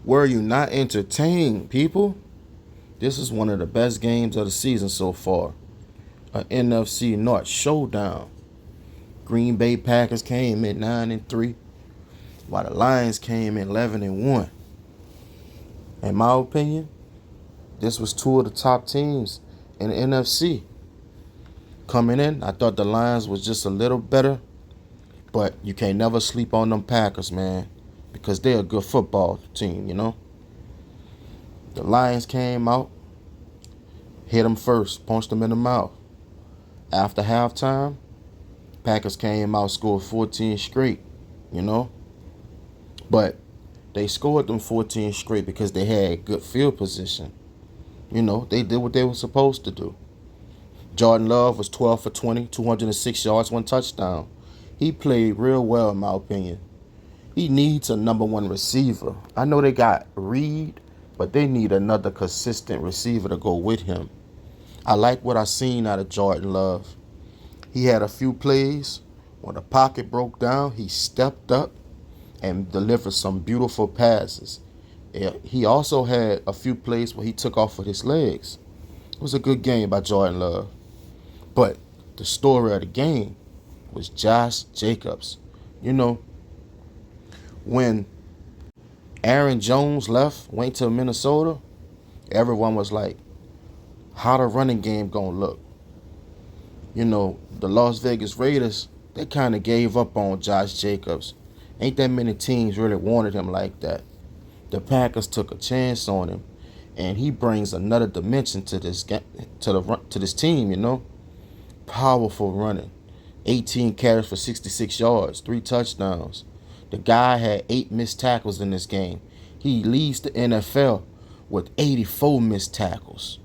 Were you not entertained, people? This is one of the best games of the season so far. An NFC North showdown. Green Bay Packers came in 9-3, while the Lions came in 11-1. In my opinion, this was two of the top teams in the NFC. Coming in, I thought the Lions was just a little better, but you can't never sleep on them Packers, man, because they're a good football team. The Lions came out, hit them first, punched them in the mouth. After halftime, Packers came out, scored 14 straight, you know. But they scored them 14 straight because they had good field position. They did what they were supposed to do. Jordan Love was 12 for 20, 206 yards, one touchdown. He played real well, in my opinion. He needs a number one receiver. I know they got Reed, but they need another consistent receiver to go with him. I like what I seen out of Jordan Love. He had a few plays. When the pocket broke down, he stepped up and delivered some beautiful passes. He also had a few plays where he took off with his legs. It was a good game by Jordan Love. But the story of the game was Josh Jacobs. When Aaron Jones went to Minnesota, everyone was like, how the running game gonna look? The Las Vegas Raiders, they kind of gave up on Josh Jacobs. Ain't that many teams really wanted him like that. The Packers took a chance on him, and he brings another dimension to this team. Powerful running, 18 carries for 66 yards, 3 touchdowns. The guy had 8 missed tackles in this game. He leads the NFL with 84 missed tackles.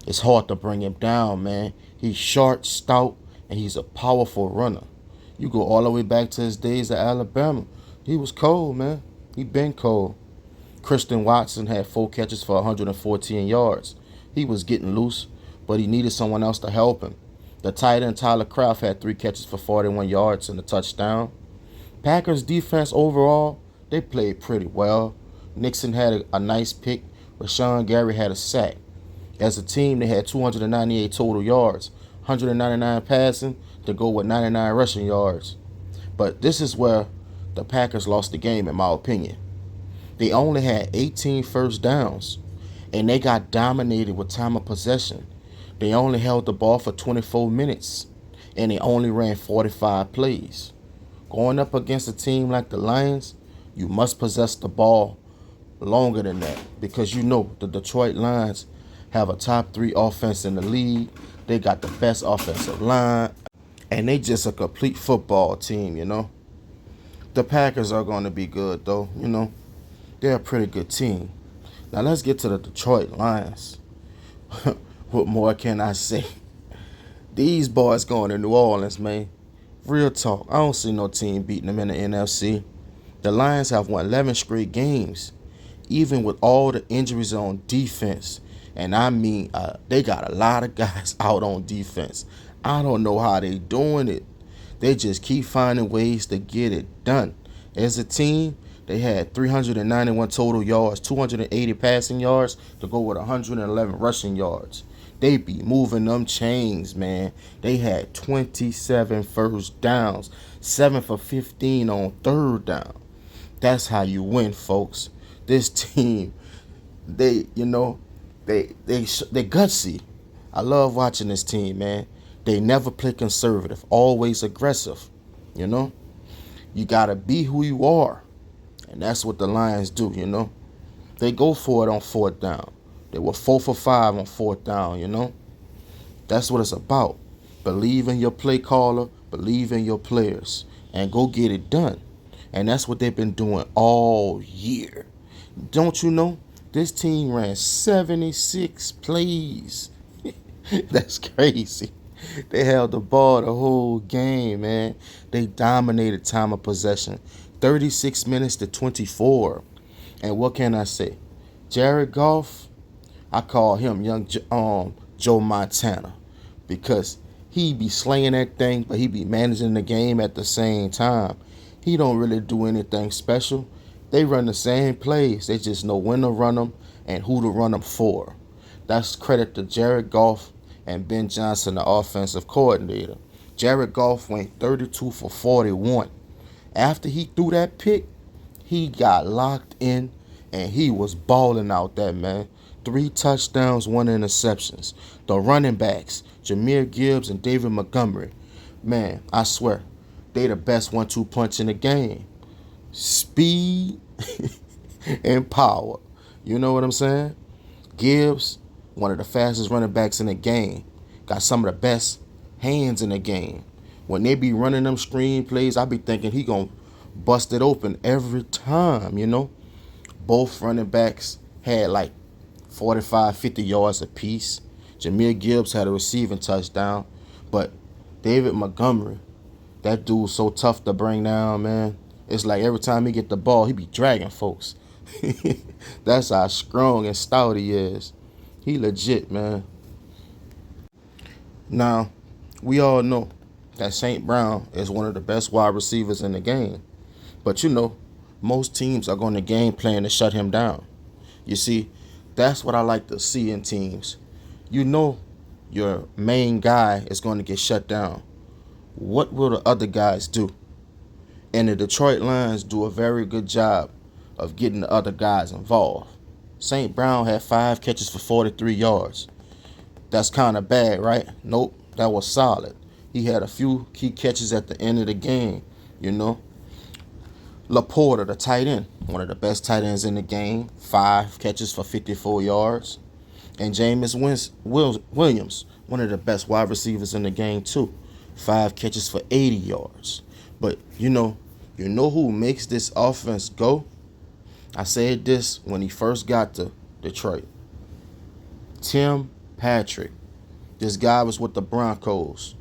It's hard to bring him down, man. He's short, stout, and he's a powerful runner. You go all the way back to his days at Alabama. He was cold, man. He been cold. Christian Watson had 4 catches for 114 yards. He was getting loose, but he needed someone else to help him. The tight end Tyler Kraft had 3 catches for 41 yards and a touchdown. Packers defense overall, they played pretty well. Nixon had a nice pick. Rashawn Gary had a sack. As a team, they had 298 total yards, 199 passing to go with 99 rushing yards. But this is where the Packers lost the game, in my opinion. They only had 18 first downs, and they got dominated with time of possession. They only held the ball for 24 minutes, and they only ran 45 plays. Going up against a team like the Lions, you must possess the ball longer than that, because the Detroit Lions have a top 3 offense in the league. They got the best offensive line, and they just a complete football team. The Packers are going to be good, though. They're a pretty good team. Now let's get to the Detroit Lions. What more can I say? These boys going to New Orleans, man. Real talk. I don't see no team beating them in the NFC. The Lions have won 11 straight games, even with all the injuries on defense. And I mean, they got a lot of guys out on defense. I don't know how they doing it. They just keep finding ways to get it done. As a team, they had 391 total yards, 280 passing yards to go with 111 rushing yards. They be moving them chains, man. They had 27 first downs, 7 for 15 on third down. That's how you win, folks. This team, they gutsy. I love watching this team, man. They never play conservative, always aggressive. You gotta be who you are, and that's what the Lions do. They go for it on fourth down. They were 4 for 5 on fourth down. That's what it's about. Believe in your play caller, believe in your players, and go get it done. And that's what they've been doing all year. Don't you know? This team ran 76 plays. That's crazy. They held the ball the whole game, man. They dominated time of possession. 36 minutes to 24. And what can I say? Jared Goff, I call him young Joe Montana, because he be slaying that thing, but he be managing the game at the same time. He don't really do anything special. They run the same plays. They just know when to run them and who to run them for. That's credit to Jared Goff and Ben Johnson, the offensive coordinator. Jared Goff went 32 for 41. After he threw that pick, he got locked in and he was balling out there, man. 3 touchdowns, 1 interceptions. The running backs, Jahmyr Gibbs and David Montgomery. Man, I swear, they the best 1-2 punch in the game. Speed and power. You know what I'm saying? Gibbs, one of the fastest running backs in the game. Got some of the best hands in the game. When they be running them screen plays, I be thinking he gonna bust it open every time, you know? Both running backs had like 45, 50 yards apiece. Jahmyr Gibbs had a receiving touchdown. But David Montgomery, that dude's so tough to bring down, man. It's like every time he get the ball, he be dragging folks. That's how strong and stout he is. He legit, man. Now, we all know that St. Brown is one of the best wide receivers in the game. But you know, most teams are going to game plan to shut him down. You see, that's what I like to see in teams. You know your main guy is going to get shut down. What will the other guys do? And the Detroit Lions do a very good job of getting the other guys involved. St. Brown had 5 catches for 43 yards. That's kind of bad, right? Nope, that was solid. He had a few key catches at the end of the game, you know. Laporta, the tight end, one of the best tight ends in the game, 5 catches for 54 yards. And Jameis Williams, one of the best wide receivers in the game too, 5 catches for 80 yards. But you know who makes this offense go? I said this when he first got to Detroit. Tim Patrick. This guy was with the Broncos.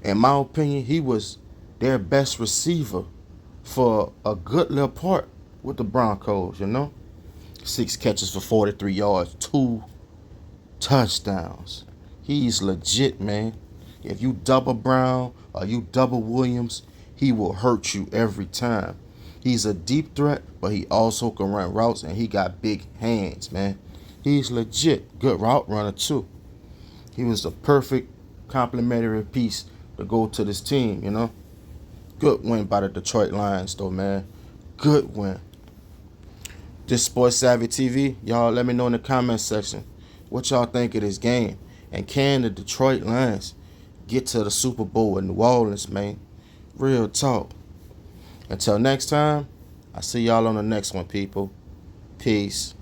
In my opinion, he was their best receiver for a good little part with the Broncos, you know. 6 catches for 43 yards, 2 touchdowns. He's legit, man. If you double Brown or you double Williams, he will hurt you every time. He's a deep threat, but he also can run routes, and he got big hands, man. He's legit. Good route runner, too. He was the perfect complementary piece to go to this team, you know. Good win by the Detroit Lions, though, man. Good win. This Sports Savvy TV, y'all let me know in the comment section what y'all think of this game. And can the Detroit Lions get to the Super Bowl in New Orleans, man? Real talk. Until next time, I'll see y'all on the next one, people. Peace.